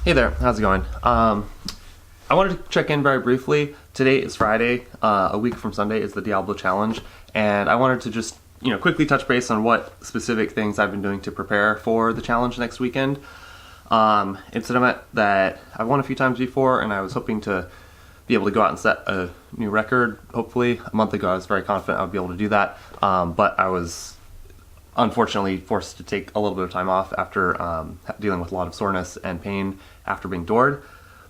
Hey there, how's it going? I wanted to check in very briefly. Today is Friday, a week from Sunday is the Diablo challenge, and I wanted to just quickly touch base on what specific things I've been doing to prepare for the challenge next weekend. It's an event that I've won a few times before, and I was hoping to be able to go out and set a new record, hopefully. A month ago I was very confident I would be able to do that, but I was unfortunately forced to take a little bit of time off after dealing with a lot of soreness and pain after being doored.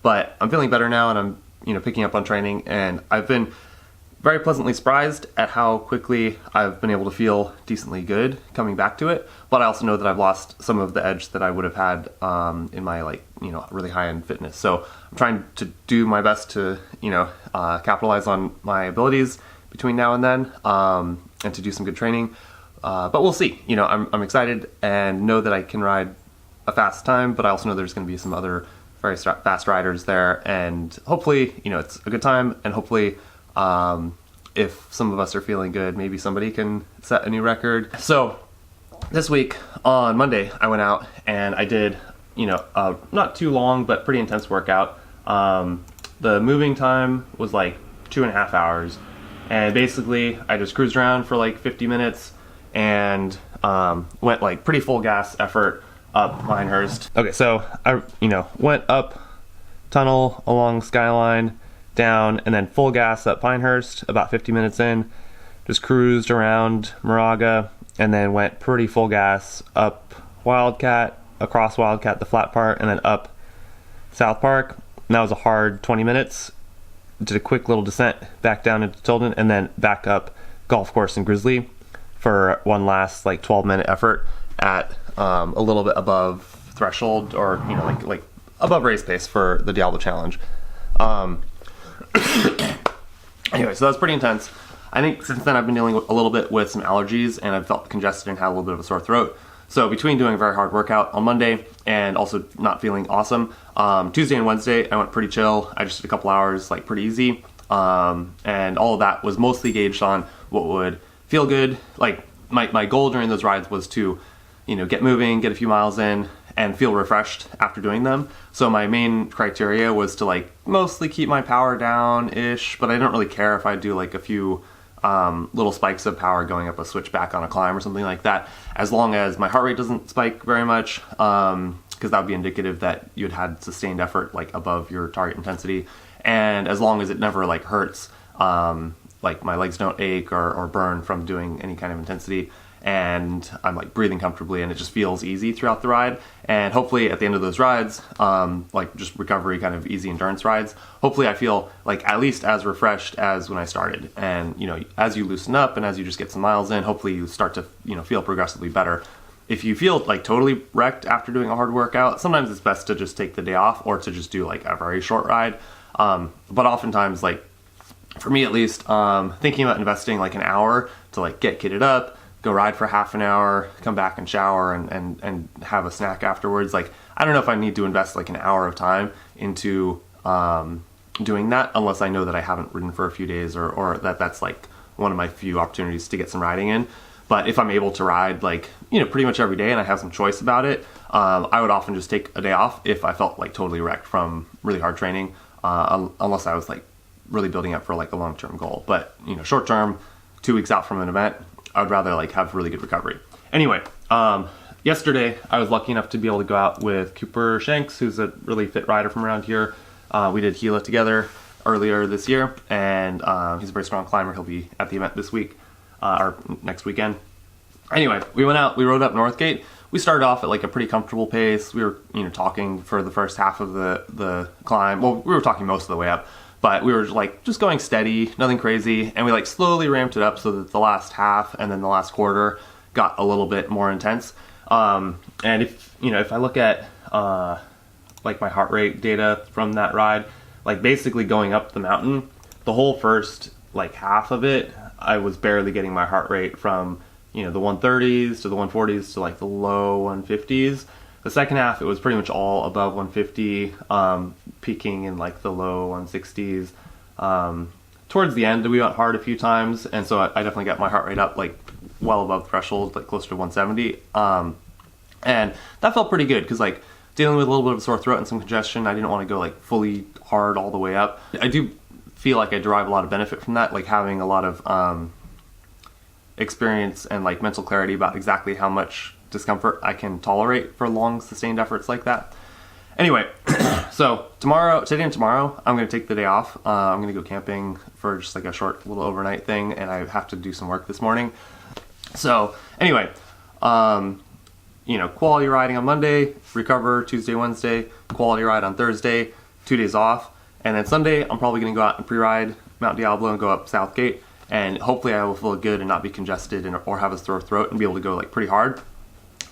But I'm feeling better now, and I'm picking up on training, and I've been very pleasantly surprised at how quickly I've been able to feel decently good coming back to it. But I also know that I've lost some of the edge that I would have had in my really high-end fitness. So I'm trying to do my best to capitalize on my abilities between now and then, and to do some good training. But we'll see. I'm excited and know that I can ride a fast time, but I also know there's going to be some other very fast riders there, and hopefully, it's a good time, and hopefully, if some of us are feeling good, maybe somebody can set a new record. So this week on Monday, I went out and I did, not too long, but pretty intense workout. The moving time was like 2.5 hours, and basically I just cruised around for like 50 minutes and went like pretty full gas effort up Pinehurst. Okay, so I went up tunnel along Skyline, down, and then full gas up Pinehurst about 50 minutes in, just cruised around Moraga, and then went pretty full gas up Wildcat, across Wildcat, the flat part, and then up South Park. And that was a hard 20 minutes. Did a quick little descent back down into Tilden, and then back up Golf Course and Grizzly for one last 12-minute effort at a little bit above threshold, or like above race pace for the Diablo challenge. Anyway, so that was pretty intense. I think since then I've been dealing a little bit with some allergies, and I've felt congested and had a little bit of a sore throat. So between doing a very hard workout on Monday and also not feeling awesome, Tuesday and Wednesday I went pretty chill. I just did a couple hours, pretty easy, and all of that was mostly gauged on what would feel good. My goal during those rides was to get moving, get a few miles in, and feel refreshed after doing them. So my main criteria was to mostly keep my power down-ish, but I don't really care if I do a few little spikes of power going up a switchback on a climb or something like that, as long as my heart rate doesn't spike very much, because that would be indicative that you had sustained effort above your target intensity, and as long as it never hurts, my legs don't ache or burn from doing any kind of intensity, and I'm breathing comfortably, and it just feels easy throughout the ride. And hopefully at the end of those rides, just recovery kind of easy endurance rides, hopefully I feel at least as refreshed as when I started. And as you loosen up and as you just get some miles in, hopefully you start to feel progressively better. If you feel totally wrecked after doing a hard workout, sometimes it's best to just take the day off, or to just do a very short ride. But oftentimes, for me at least, thinking about investing an hour to get kitted up, go ride for half an hour, come back and shower, and have a snack afterwards. I don't know if I need to invest an hour of time into doing that, unless I know that I haven't ridden for a few days, or that's one of my few opportunities to get some riding in. But if I'm able to ride pretty much every day and I have some choice about it, I would often just take a day off if I felt totally wrecked from really hard training, unless I was really building up for a long-term goal. But short term, 2 weeks out from an event, I would rather have really good recovery. Anyway, yesterday I was lucky enough to be able to go out with Cooper Shanks, who's a really fit rider from around here. We did Gila together earlier this year, and he's a very strong climber. He'll be at the event this week, or next weekend. Anyway, we went out, we rode up Northgate. We started off at a pretty comfortable pace. We were talking for the first half of the climb. Well, we were talking most of the way up, but we were just going steady, nothing crazy, and we slowly ramped it up so that the last half and then the last quarter got a little bit more intense. And if I look at my heart rate data from that ride, basically going up the mountain, the whole first half of it, I was barely getting my heart rate from the 130s to the 140s to the low 150s. The second half, it was pretty much all above 150, peaking in the low 160s. Towards the end, we went hard a few times, and so I definitely got my heart rate up well above threshold, closer to 170. And that felt pretty good, because dealing with a little bit of a sore throat and some congestion. I didn't want to go like fully hard all the way up. I do feel like I derive a lot of benefit from that, like having a lot of experience and like mental clarity about exactly how much discomfort I can tolerate for long sustained efforts like that. Anyway, so today and tomorrow, I'm going to take the day off. I'm going to go camping for just like a short little overnight thing, and I have to do some work this morning. So anyway, quality riding on Monday, recover Tuesday, Wednesday, quality ride on Thursday, 2 days off. And then Sunday, I'm probably going to go out and pre-ride Mount Diablo and go up Southgate. And hopefully I will feel good and not be congested or have a sore throat and be able to go like pretty hard.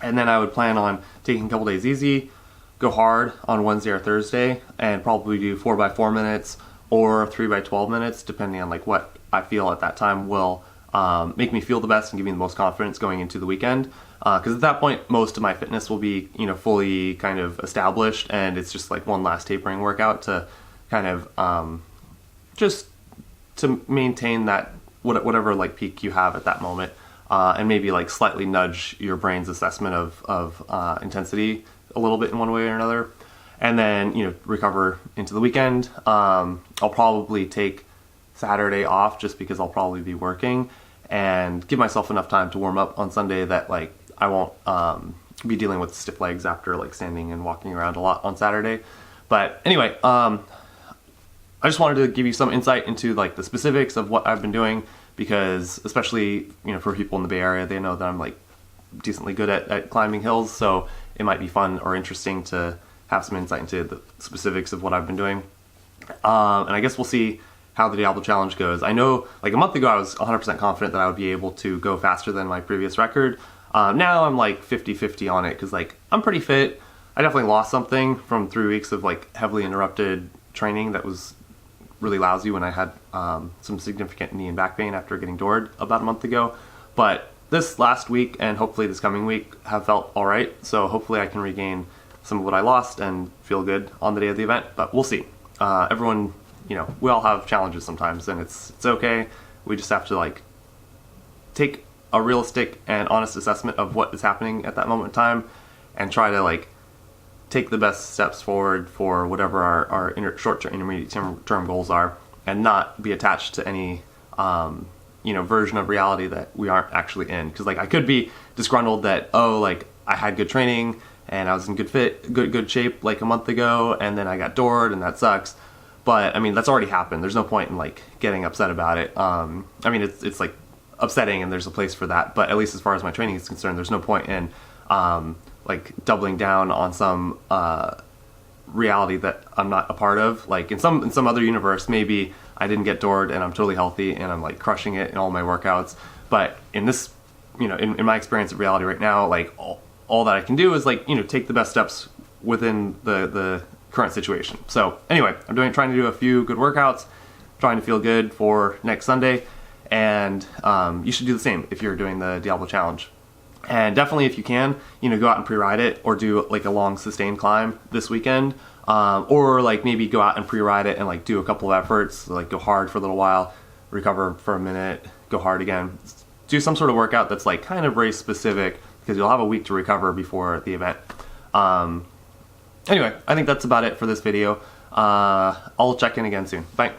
And then I would plan on taking a couple days easy, go hard on Wednesday or Thursday, and probably do 4x4 minutes or 3x12 minutes, depending on like what I feel at that time will make me feel the best and give me the most confidence going into the weekend. Because at that point, most of my fitness will be, fully kind of established, and it's just like one last tapering workout to kind of just to maintain that whatever like peak you have at that moment, and maybe like slightly nudge your brain's assessment of intensity a little bit in one way or another, and then recover into the weekend. I'll probably take Saturday off just because I'll probably be working, and give myself enough time to warm up on Sunday that like I won't be dealing with stiff legs after like standing and walking around a lot on Saturday. But anyway, I just wanted to give you some insight into like the specifics of what I've been doing, because especially for people in the Bay Area, they know that I'm like decently good at climbing hills, so it might be fun or interesting to have some insight into the specifics of what I've been doing. And I guess we'll see how the Diablo challenge goes. I know like a month ago I was 100% confident that I would be able to go faster than my previous record. Now I'm like 50-50 on it, because like I'm pretty fit. I definitely lost something from 3 weeks of like heavily interrupted training that was really lousy when I had some significant knee and back pain after getting doored about a month ago. But this last week and hopefully this coming week have felt all right. So hopefully I can regain some of what I lost and feel good on the day of the event, but we'll see. Everyone, we all have challenges sometimes, and it's okay. We just have to like take a realistic and honest assessment of what is happening at that moment in time and try to like take the best steps forward for whatever our short to intermediate term goals are, and not be attached to any version of reality that we aren't actually in. Because like I could be disgruntled that like I had good training and I was in good shape like a month ago, and then I got doored and that sucks. But I mean, that's already happened. There's no point in like getting upset about it. It's like upsetting, and there's a place for that. But at least as far as my training is concerned, there's no point in like doubling down on some reality that I'm not a part of. Like in some other universe, maybe I didn't get doored and I'm totally healthy and I'm like crushing it in all my workouts. But in this, in my experience of reality right now, like all that I can do is like, take the best steps within the current situation. So anyway, I'm trying to do a few good workouts, trying to feel good for next Sunday. And you should do the same if you're doing the Diablo challenge. And definitely, if you can, go out and pre-ride it, or do like a long sustained climb this weekend, or like maybe go out and pre-ride it and like do a couple of efforts, like go hard for a little while, recover for a minute, go hard again. Do some sort of workout that's like kind of race specific, because you'll have a week to recover before the event. Anyway, I think that's about it for this video. I'll check in again soon. Bye.